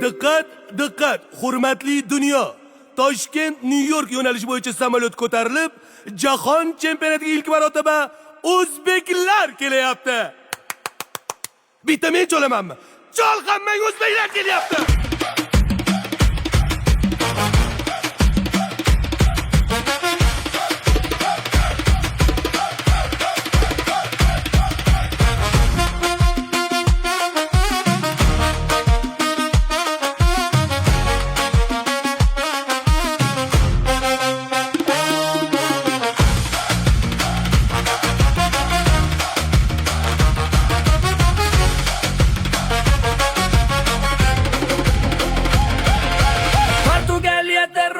Diqqat, diqqat, hurmatli dunyo. Toshkent New York yo'nalishi bo'yicha samolyot ko'tarilib, jahon chempionatiga ilk marotaba o'zbeklar kelyapti. Bitta men cholamanmi? Chol hammang o'zbeklar kelyapti.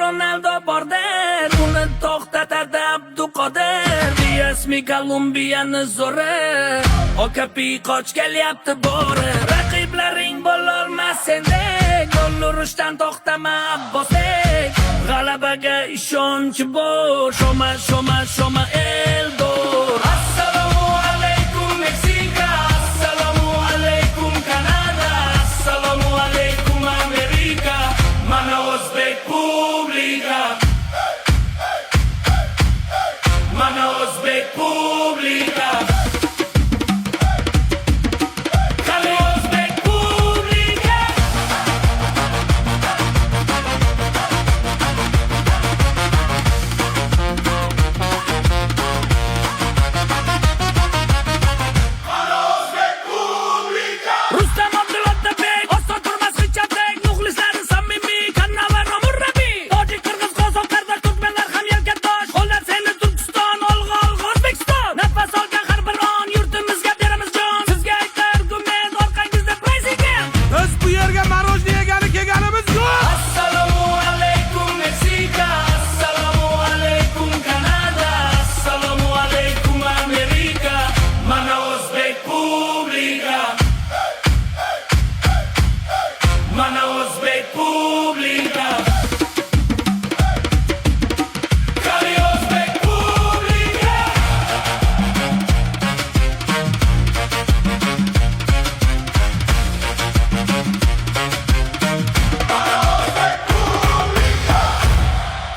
Ronaldo border, uni to'xtatadi Abduqodir. Diasmi Kolumbiyani zo'ri, Okapi qoch kelyapti bori. Raqiblaring bo'lolmas sendek, gol urishdan to'xtama Abbosdek. G'alabaga ishonch bor, shoma Eldor. Assalomu alaykum Meksika, assalomu alaykum Kanada, assalomu alaykum Amerika. Mana o'zbek publika, mana o'zbek publika, qani o'zbek publika. Mana o'zbek publika. Rustam Abdullatovbek, Oston Turmas Xichatbek, muxlislari samimiy, Kannavar Murrabi, tojik, qirg'iz, qozoq, qardosh, turkmenlar ham yelkadosh. Qo'llar seni Turkiston, olg'a O'zbekiston. Nafas olgan har bir on yurtimizga beramiz jon. Sizga aytar argument, orqangizda prezident. Biz bu yerga marojni yegani kelganimiz yo'q. Assalomu alaykum Meksika, assalomu alaykum Kanada, assalomu alaykum Amerika. Mana o'zbek publika, mana o'zbek publika, qani o'zbek publika.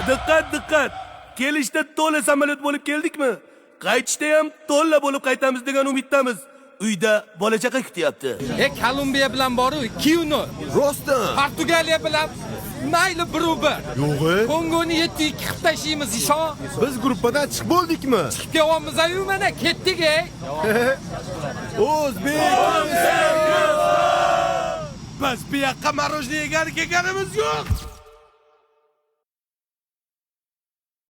Diqqat, diqqat. Kelishda to'la samolyot bo'lib keldikmi? Qaytishda ham to'la bo'lib qaytamiz degan umiddamiz. Uyda bola chaqa kutyapti. Kolumbiya bilan boru 2-0. Rostdan. Portugaliya bilan mayli 1-1. Yo'g'i. Kongoni 7-2 qilib tashlaymiz ishon. Biz gruppadan chiqib bo'ldikmi? Kelyapmiz-ayu mana ketdik ey. O'zbek. Biz bu yoqqa marojni yegani kelganimiz yo'q.